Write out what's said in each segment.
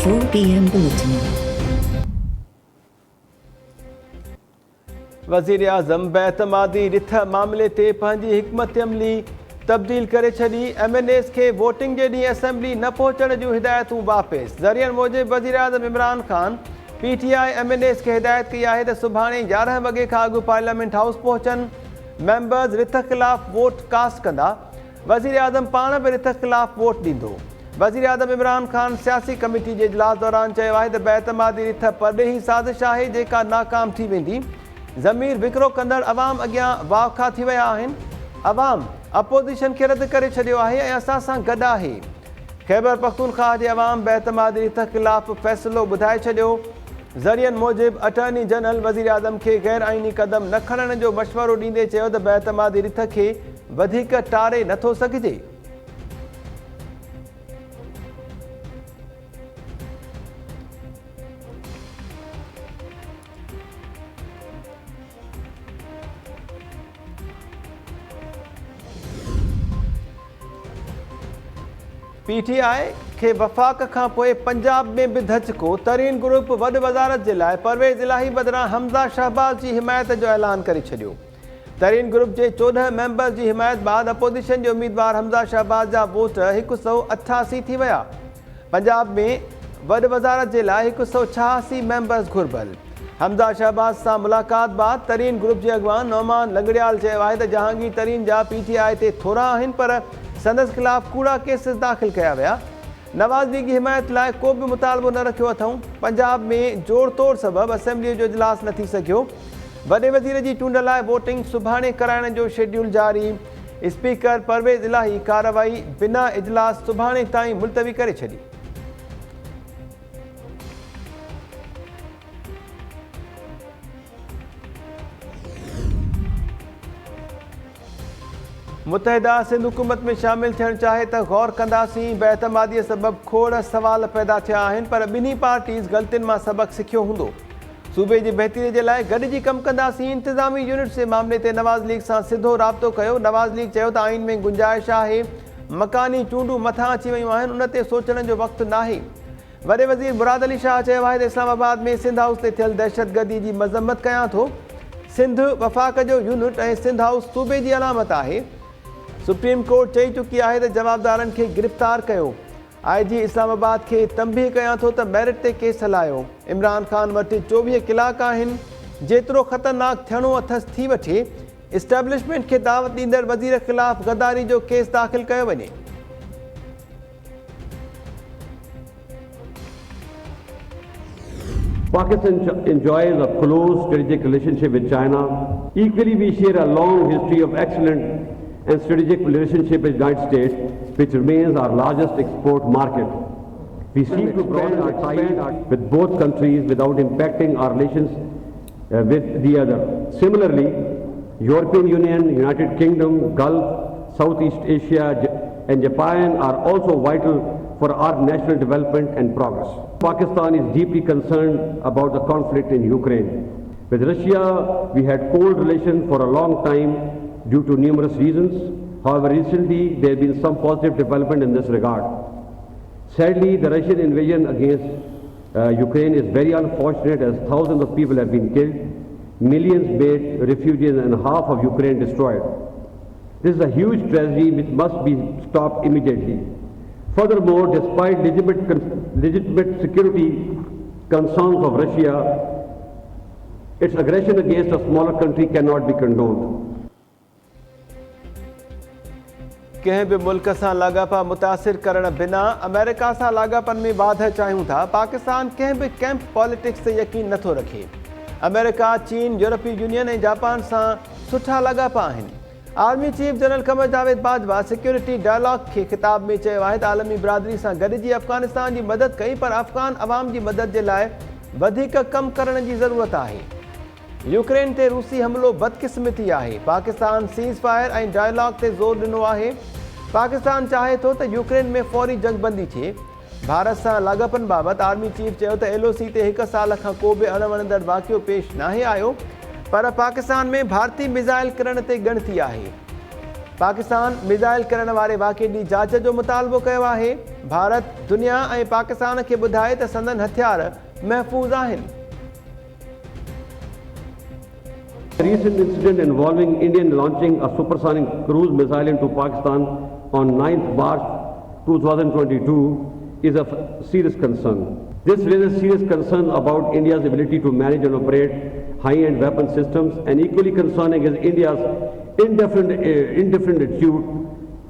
4 p.m. bulletin. वज़ीर आज़म बेतमादी रिथ मामले ते पंहिंजी हिकमत अमली तब्दील करे छॾी। MNAs खे वोटिंग जे ॾींहुं असेंबली न पहुचण जूं हिदायतूं वापसि। ज़रियनि मूजिबि वज़ीर आज़म इमरान ख़ान PTI MNAs खे हिदायत कई आहे त सुभाणे 11 वॻे खां अॻु पार्लियामेंट हाउस पहुचनि। मेंबर्स रिथ ख़िलाफ़ वोट कास्ट कंदा। वज़ीर आज़म पाण बि रिथ ख़िलाफ़ वोट ॾींदो। वज़ीर आज़म इमरान ख़ान सियासी कमेटी जे इजलास दौरान चयो आहे त बेतमादी रिथ परॾेही साज़िश आहे जेका नाकाम थी वेंदी। ज़मीर विकिरो कंदड़ अवाम अॻियां वावखा थी विया आहिनि। अवाम अपोज़िशन खे रद्द करे छॾियो आहे ऐं असां सां गॾु आहे। ख़ैबर पख्तूनख्वा जे अवाम बेतमादी रिथ ख़िलाफ़ फ़ैसिलो ॿुधाए छॾियो। ज़रियनि मूजिबि अटॉर्नी जनरल वज़ीर आज़म खे गैर आइनी क़दम न खणण जो मशवरो ॾींदे चयो त बेतमादी रिथ खे वधीक टारे नथो सघिजे। PTI खे वफ़ाक़ खां पोइ पंजाब में बि धचको। तरीन ग्रुप वॾ वज़ारत जे लाइ परवेज़ इलाही बदिरां हमज़ा शहबाज़ जी हिमायत जो ऐलान करे छॾियो। तरीन ग्रुप जे 14 मेंबर्स जी हिमायत बाद अपोज़िशन जे उम्मीदवार हमज़ा शहबाज़ जा वोट 188 थी विया। पंजाब में वॾ वज़ारत जे लाइ 186 मेंबर्स घुर्बल। हमज़ा शहबाज़ सां मुलाक़ात बाद तरीन ग्रुप जे अॻवान नौमान लंगड़ियाल चयो आहे त जहांगीर तरीन जा PTI ते थोरा आहिनि पर संदसि ख़िलाफ़ कूड़ा केसिस दाख़िल कया विया। नवाज़ लीग जी हिमायत लाइ को बि मुतालबो न रखियो अथऊं। पंजाब में जोड़ तोड़ सबबि असेंबलीअ जो इजलास न थी सघियो। वॾे वज़ीर जी चूंड लाइ वोटिंग सुभाणे कराइण जो शेड्यूल जारी। स्पीकर परवेज़ इलाही कार्रवाई बिना इजलास सुभाणे ताईं मुलतवी करे छॾी। मुतहिदा सिंध हुकूमत में शामिल थियणु चाहे त गौर कंदासीं। बेतमादीअ सबबि खोड़ सवाल पैदा थिया आहिनि पर ॿिन्ही पार्टीज़ ग़लतियुनि मां सबक़ सिखियो हूंदो। सूबे जी बहितरी जे लाइ गॾिजी कमु कंदासीं। इंतिज़ामी यूनिट्स जे मामले ते नवाज़ लीग सां सिधो राब्तो कयो। नवाज़ लीग चयो त आइन में गुंजाइश आहे। मकानी चूंडूं मथां अची वियूं आहिनि उन ते सोचण जो वक़्तु नाहे। वॾे वज़ीर मुराद अली शाह चयो आहे त इस्लामाबाद में सिंध हाउस ते थियल दहशतगर्दी जी मज़म्मत कयां थो। सिंध वफ़ाक़ जो यूनिट ऐं सिंध हाउस सूबे जी अलामत आहे। सुप्रीम कोर्ट चई चुकी आहे त जवाबदारनि खे गिरफ़्तार कयो। IG इस्लामाबाद खे तंबीह कयां थो त मेरिट ते केस हलायो। इमरान ख़ान वटि 24 कलाक आहिनि। जेतिरो ख़तरनाक थियणो अथसि थी वठे। इस्टेब्लिशमेंट खे दावत ॾींदड़ वज़ीर ख़िलाफ़ गद्दारी जो केस दाख़िल कयो वञे। Pakistan enjoys a close strategic relationship with China. Equally, we share a long history of excellent and strategic relationship with the United States, which remains our largest export market. We seek to broaden our ties with both countries without impacting our relations with the other. Similarly, European Union, United Kingdom, Gulf, Southeast Asia and Japan are also vital for our national development and progress. Pakistan is deeply concerned about the conflict in Ukraine. With Russia, we had cold relations for a long time due to numerous reasons. However, recently there have been some positive development in this regard. Sadly, the Russian invasion against Ukraine is very unfortunate as thousands of people have been killed, millions made refugees and half of Ukraine destroyed. This is a huge tragedy which must be stopped immediately. Furthermore, despite legitimate security concerns of Russia, its aggression against a smaller country cannot be condoned. कंहिं बि मुल्क सां लाॻापा मुतासिर करण बिना America सां लाॻापन में वाध चाहियूं था। पाकिस्तान कंहिं बि कैंप पॉलिटिक्स ते यकीन नथो रखे। अमेरिका, चीन, यूरोपीय यूनियन ऐं जापान सां सुठा लाॻापा आहिनि। Army chief general Qamar Javed Bajwa security dialogue खे ख़िताब में चयो आहे त आलमी बिरादरी सां गॾिजी अफ़गानिस्तान जी मदद कई पर अफ़गान अवाम जी मदद जे लाइ वधीक कमु करण जी ज़रूरत आहे। यूक्रेन ते रूसी हमलो बदकिस्मती आहे। पाकिस्तान सीज़ फायर ऐं डायलॉग ते ज़ोर ॾिनो आहे। पाकिस्तान चाहे थो त यूक्रेन में फौरी जंगबंदी थिए। भारत सां लाॻापन बाबति आर्मी चीफ चयो त LOC ते 1 साल खां को बि अणवणंदड़ वाक़ियो पेश नाहे आयो पर पाकिस्तान में भारतीय मिज़ाइल किरण ते ॻणती आहे। पाकिस्तान मिज़ाइल किरण वारे वाक़े जी जांच जो मुतालबो कयो आहे। भारत दुनिया ऐं पाकिस्तान खे ॿुधाए त संदन हथियार महफ़ूज़ आहिनि। The recent incident involving Indian launching a supersonic cruise missile into Pakistan on 9th March 2022 is of serious concern. This raises serious concern about India's ability to manage and operate high-end weapon systems, and equally concerning is India's indifferent attitude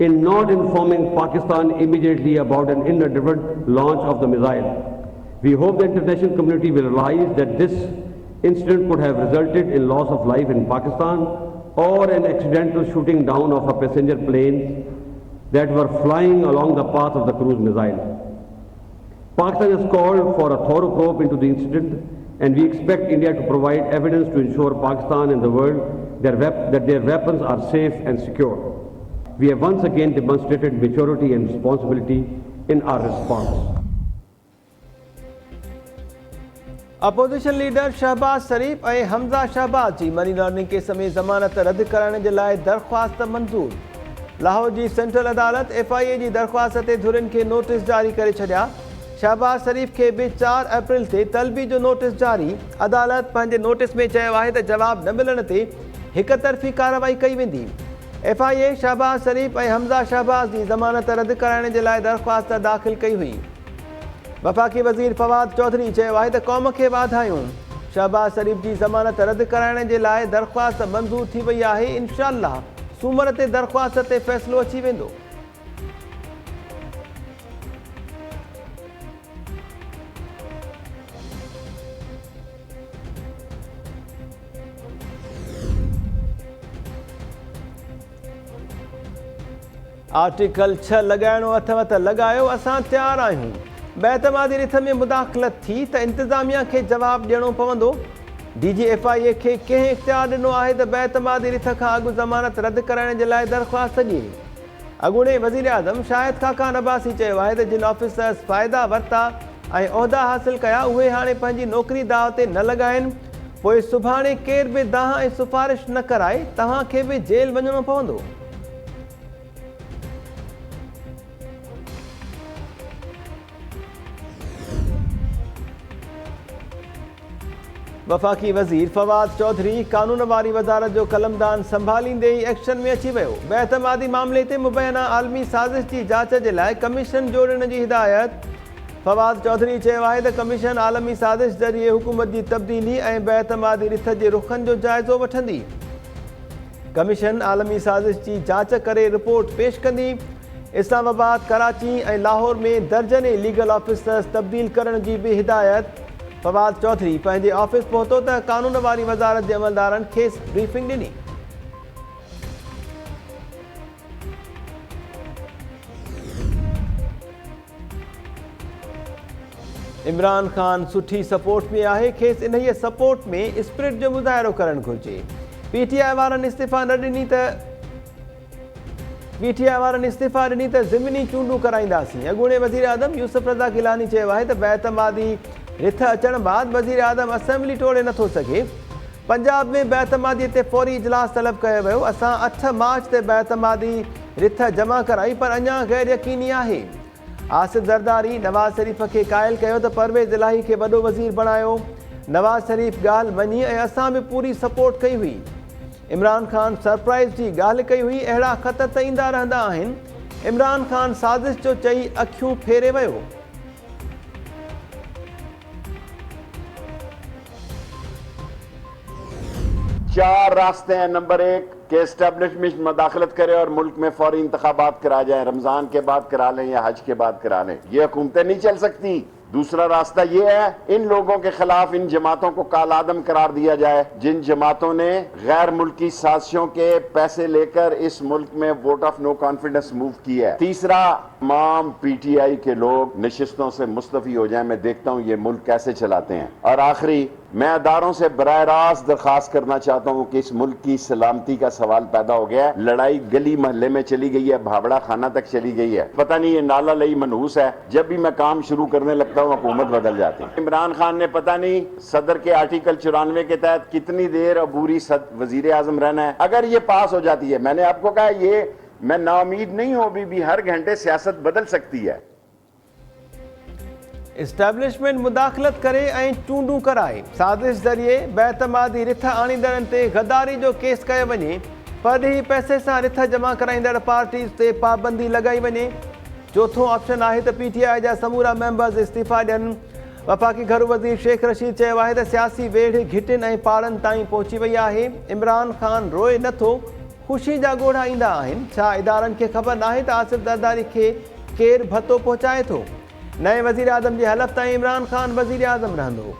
in not informing Pakistan immediately about an inadvertent launch of the missile. We hope the international community will realize that this incident could have resulted in loss of life in Pakistan or an accidental shooting down of a passenger plane that were flying along the path of the cruise missile. Pakistan has called for a thorough probe into the incident, and we expect India to provide evidence to ensure Pakistan and the world that their weapons are safe and secure. We have once again demonstrated maturity and responsibility in our response. Opposition leader Shahbaz Sharif ऐं हमज़ा शहबाज जी money laundering case में ज़मानत रद्द करण जे लाइ दरख़्वास्त मंज़ूर। लाहौर जी सेंट्रल अदालत FIA जी दरख़्वास्त ते धुरियुनि खे नोटिस जारी करे छॾिया। शहबाज शरीफ खे बि 4 अप्रैल ते तलबी जो नोटिस जारी। अदालत पंहिंजे नोटिस में चयो आहे त जवाब न मिलण ते हिक तरफ़ी कार्रवाई कई वेंदी। FIA शहबाज शरीफ ऐं हमज़ा शहबाज जी ज़मानत रद्द करण जे लाइ दरख़्वास्त दाख़िल कई हुई। वफ़ाक़ी वज़ीर फवाद चौधरी चयो आहे त क़ौम खे वाधायूं। शहबाज शरीफ जी ज़मानत रद्द कराइण जे लाइ दरख़्वास्त मंज़ूर थी वई आहे। इंशाअल्लाह सूमर ते दरख़्वास्त ते फ़ैसिलो अची वेंदो। आर्टिकल 6 लॻाइणो अथव त लॻायो, असां तयारु आहियूं। बेतमादी रिथ में मुदाख़लत थी त इंतिज़ामिया खे जवाबु ॾियणो पवंदो। DG FIA खे कंहिं इख़्तियार ॾिनो आहे त बेतमादी रिथ खां अॻु ज़मानत रद्द कराइण जे लाइ दरख़्वास्त ॾिए। अॻूणे वज़ीर आज़म शाहिद खाकान अब्बासी चयो आहे त जिन ऑफिसर्स फ़ाइदा वरिता ऐं उहिदा हासिल कया उहे हाणे पंहिंजी नौकरी दाव ते न लॻाइनि। पोइ सुभाणे केर बि दाह ऐं सिफ़ारिश न कराए तव्हांखे बि जेल वञणो पवंदो। वफ़ाक़ी वज़ीर फवाद चौधरी कानून वारी वज़ारत जो कलमदान संभालींदे ई एक्शन में अची वियो। बेतमादी मामले ते मुबैना आलमी साज़िश जी जांच जे लाइ कमीशन जोड़ण जी हिदायत। फवाद चौधरी चयो आहे त कमीशन आलमी साज़िश ज़रिए हुकूमत जी तब्दीली ऐं बेतमादी रिथ जे रुखनि जो जाइज़ो वठंदी। कमीशन आलमी साज़िश जी जांच करे रिपोर्ट पेश कंदी। इस्लामाबाद, कराची ऐं लाहौर में दर्जने लीगल ऑफिसर्स तब्दील करण जी बि हिदायत। फवाद चौधरी पंहिंजे ऑफिस पहुतो त कानून वारी वज़ारत जे अमलदारनि खेसि ब्रीफिंग ॾिनी। इमरान ख़ान सुठी सपोर्ट में आहे, खेसि इन्हीअ सपोर्ट में स्पिरिट जो मुज़ाहिरो करणु घुरिजे। PTI वारनि इस्तीफ़ा ॾिनी त ज़िमनी चूंडूं कराईंदासीं। अॻूणे वज़ीर आज़म यूसुफ रज़ा गिलानी चयो आहे त बेतमादी रिथ अचण बाद वज़ीर आज़म असेंबली टोड़े नथो सघे। पंजाब में बेतमादीअ ते फौरी इजलास तलब कयो वियो। असां 8 मार्च ते बेतमादी रिथ जमा कराई पर अञा गैर यकीनी आहे। आसिफ ज़रदारी नवाज़ शरीफ़ खे क़ाइल कयो त परवेज़ इलाही खे वॾो वज़ीर बणायो। नवाज़ शरीफ़ ॻाल्हि मञी ऐं असां बि पूरी सपोर्ट कई हुई। इमरान ख़ान सरप्राइज़ जी ॻाल्हि कई हुई। अहिड़ा ख़त त ईंदा रहंदा आहिनि। इमरान ख़ान साज़िश जो चई अखियूं फेरे वियो। चार रास्ते हैं। नंबर 1 के एस्टेब्लिशमेंट मदाखलत करे और मुल्क में फौरी इंतखाबात करा जाए, रमजान के बाद करा लें या हज के बाद करा लें। ये हुकूमतें नहीं चल सकती। दूसरा रास्ता ये है इन लोगों के खिलाफ इन जमातों को कालादम करार दिया जाए जिन जमातों ने गैर मुल्की साजिशों के पैसे लेकर इस मुल्क में vote of no confidence move किया है। तीसरा, तमाम PTI के लोग नशिस्तों से मुस्तफी हो जाए। मैं देखता हूँ ये मुल्क कैसे चलाते हैं। और आखिरी, मैं अदारों से बराह रास्त दरखास्त करना चाहता हूँ कि इस मुल्क की सलामती का सवाल पैदा हो गया है। लड़ाई गली मोहल्ले में चली गई है, भावड़ा खाना तक चली गई है। पता नहीं ये नाला लई मनहूस है। जब भी मैं काम शुरू करने लगता हूँ हुकूमत बदल जाती है। इमरान खान ने पता नहीं सदर के आर्टिकल 94 के तहत कितनी देर अबूरी वजीर आजम रहना है। अगर ये पास हो जाती है, मैंने आपको कहा ये मैं नाउमीद नहीं हूँ, अभी भी हर घंटे सियासत बदल सकती है। इस्टेब्लिशमेंट मुदाख़लत करे ऐं चूंडूं कराए साज़िश ज़रिए बेतमादी रिथ आणींदड़नि ते गद्दारी जो केस कयो वञे, परॾेही पैसे सां रिथ जमा कराईंदड़ पार्टीज़ ते पाबंदी लॻाई वञे। चोथों ऑप्शन आहे त PTI जा समूरा मेंबर्स इस्तीफ़ा ॾियनि। वफ़ाक़ी घरू वज़ीर शेख रशीद चयो आहे त सियासी वेढ़ घिटिन ऐं पाड़नि ताईं पहुची वई आहे। इमरान ख़ान रोए नथो, ख़ुशी जा ॻोढ़ा ईंदा आहिनि। छा इदारनि खे ख़बर नाहे त आसिफ ज़रदारी खे केरु भतो पहुचाए थो? नए वज़ीर आज़म जे हलफ़ ताईं इमरान ख़ान वज़ीर आज़म रहंदो।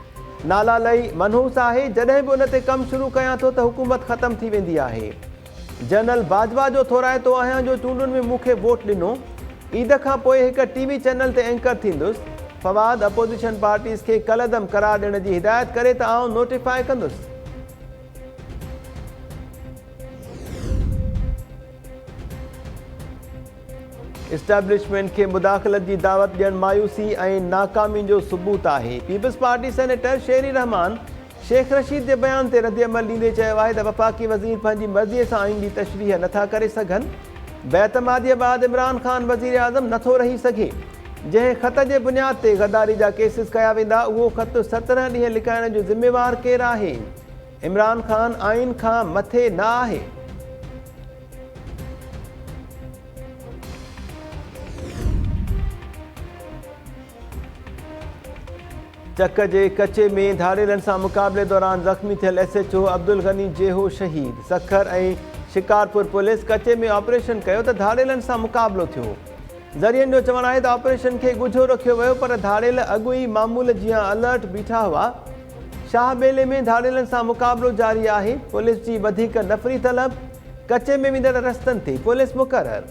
नाला लई मनहूस आहे, जॾहिं बि उन ते कमु शुरू कयां थो त हुकूमत ख़तमु थी वेंदी आहे। जनरल बाजवा जो थोराइतो आहियां जो चूंडुनि में मूंखे वोट ॾिनो। ईद खां पोइ हिकु TV चैनल ते एंकर थींदुसि। फवाद अपोज़िशन पार्टीज़ खे कलदम करार ॾियण जी हिदायत करे त आउं नोटिफाई कंदुसि। इस्टेब्लिशमेंट खे मुदाख़लत जी दावत ॾियणु मायूसी ऐं नाकामी जो सबूत आहे। पीपल्स पार्टी सेनेटर शेरी रहमान शेख रशीद जे बयान ते रद्द अमल ॾींदे चयो आहे त वफ़ाक़ी वज़ीर पंहिंजी मर्ज़ीअ सां आइन जी तशरीह नथा करे सघनि। बेतमादीअ बाद इमरान ख़ान वज़ीर आज़म नथो रही सघे। जंहिं ख़त जे बुनियाद ते गद्दारी जा केसिस कया वेंदा, उहो ख़त 17 ॾींहं लिकाइण जो ज़िम्मेवार केरु आहे? इमरान ख़ान आइन खां मथे न आहे। चक जे कचे में धाड़ेलनि सां मुक़ाबले दौरान ज़ख़्मी थियल SHO अब्दुल गनी जेहो शहीद। सखर ऐं शिकारपुर पुलिस कचे में ऑपरेशन कयो त धाड़ेलनि सां मुक़ाबलो थियो। ज़रियनि जो चवणु आहे त ऑपरेशन खे ॻुझो रखियो वियो, पर धाड़ेल अॻु ई मामूल जीअं अलर्ट बीठा हुआ। शाह बेले में धाड़ेलनि सां मुक़ाबलो जारी आहे। पुलिस जी वधीक नफ़री तलब, कचे में वेंदड़ रस्तनि ते पुलिस मुक़रर।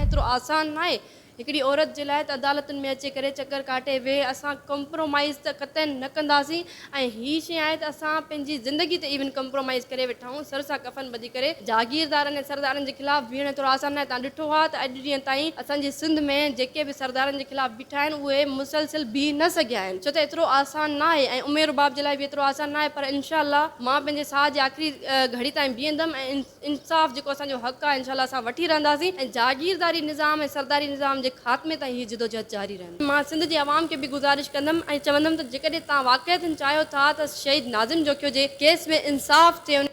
एतिरो आसान न आहे हिकिड़ी औरत जे लाइ त अदालतुनि में अचे करे चकर काटे वेह। असां कॉम्प्रोमाइज़ त कतई न कंदासीं। ऐं हीअ शइ आहे त असां पंहिंजी ज़िंदगी ते इवन कॉम्प्रोमाइज़ करे वेठा आहियूं। सर सां कफ़न ॿधी करे जागीरदारनि ऐं सरदारनि जे ख़िलाफ़ु बीहण एतिरो आसान न आहे। तव्हां ॾिठो आहे त अॼु ॾींहं ताईं असांजे सिंध में जेके बि सरदारनि जे ख़िलाफ़ु बीठा आहिनि उहे मुसलसिल बीह न सघिया आहिनि, छो त एतिरो आसान न आहे। ऐं उमेर बाब जे लाइ बि एतिरो आसान न आहे। पर इंशाअल्लाह मां पंहिंजे साह जे आख़िरी घड़ी ताईं बीहंदमि ऐं इंसाफ़ जेको असांजो हक़ आहे इंशाअल्लाह असां वठी रहंदासीं। ऐं जागीरदारी निज़ाम ऐं सरदारी निज़ाम जे ख़ात्मे ताईं हीअ जिदोजहद जारी रहंदी। मां सिंध जे अवाम खे बि गुज़ारिश कंदमि ऐं चवंदमि त जेकॾहिं तव्हां वाक़ई चाहियो था त शहीद नाज़िम जोखियो जे केस में इंसाफ़ थिए।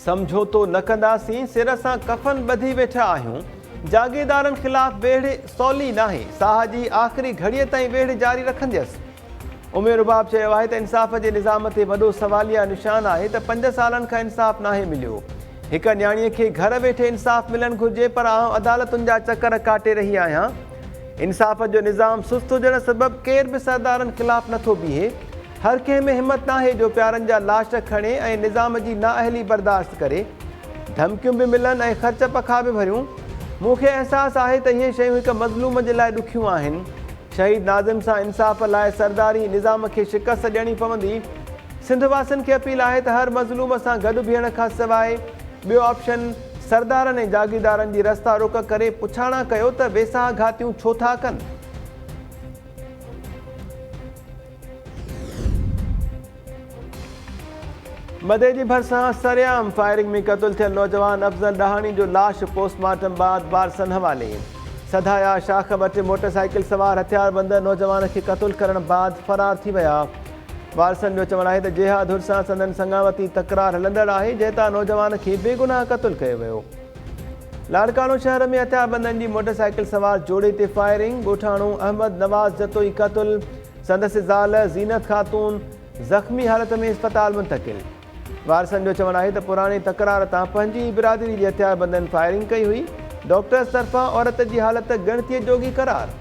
समझोतो न कंदासीं, सिर सां कफ़न ॿधी वेठा आहियूं। जागीरदारनि ख़िलाफ़ वेढ़ सवली नाहे, साह जी आख़िरी घड़ीअ ताईं वेढ़ जारी रखंदसि। उमेर रुबाब चयो आहे त इंसाफ़ जे निज़ाम ते वॾो सवालिया निशान आहे त 5 सालनि खां इंसाफ़ नाहे मिलियो। हिक न्याणीअ खे घर वेठे इंसाफ़ मिलणु घुरिजे, पर आउं अदालतुनि जा चकर काटे रही आहियां। इंसाफ़ जो निज़ाम सुस्त हुजण सबबि केर बि सरदारनि ख़िलाफ़ नथो बीहे। हर कंहिं में हिमत नाहे जो प्यारनि जा लाश खणे ऐं निज़ाम जी नाअहली बर्दाश्त करे। धमकियूं बि मिलनि ऐं ख़र्च पखा बि भरियूं। मूंखे अहसासु आहे त इहे शयूं हिक मज़लूम जे लाइ ॾुखियूं आहिनि। शहीद नाज़िम सां इंसाफ़ लाइ सरदारी निज़ाम खे शिकस्त ॾियणी पवंदी। सिंध वासियुनि खे अपील आहे त हर मज़लूम सां गॾु बीहण खां सवाइ ॿियो ऑप्शन सरदारनि ऐं जागीरदारनि जी रस्ता रोक करे पुछाणा कयो त वेसाह घातियूं छो था कनि। मदे जी भरिसां सरेआम फायरिंग में क़तल थियल नौजवान अफ़ज़ल डहाणी जो लाश पोस्टमार्टम बाद वारसनि हवाले। सदाया शाख वटि मोटरसाइकिल सवार हथियारबंद नौजवान खे क़तल करण बाद फरार थी विया। वारसनि जो चवणु आहे त जेहाद हुर सां संदन संगावती तकरार हलंदड़ आहे, जंहिं तां नौजवान खे बेगुनाह क़तल कयो वियो। लाड़कानो शहर में हथियारबंदनि जी मोटरसाइकिल सवार जोड़े ते फायरिंग। ॻोठाणो अहमद नवाज़ जतोई क़तल, संदसि ज़ाल ज़ीनत ख़ातून ज़ख़्मी हालत में इस्पताल मुंतक़िल। वारसनि जो चवणु आहे त पुराणे तकरार तां पंहिंजी बिरादरी जे हथियारबंदनि फायरिंग कई हुई। डॉक्टर्स तरफ़ां औरत जी हालत ॻणतीअ जोगी करार।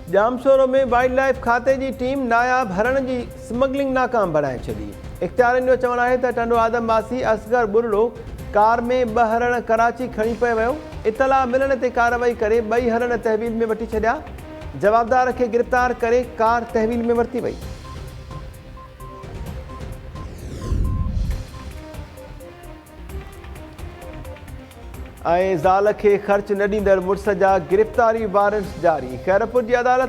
जामशोरो में वाइल्ड लाइफ खाते जी टीम नायाब हरण जी स्मगलिंग नाकाम बणाए छॾी। इख़्तियारनि जो चवणु आहे त टंडो आदम वासी असगर बुरड़ो कार में 2 हरण कराची खणी पियो वियो। इतला मिलण ते कार्रवाई करे 2 हरण तहवील में वठी छॾिया। जवाबदार खे गिरफ़्तार करे कार तहवील में वरिती वई। ऐं ज़ाल खे ख़र्च न ॾींदड़ मुड़ुस जा गिरफ़्तारी वारंट जारी। खैरपुर जी अदालत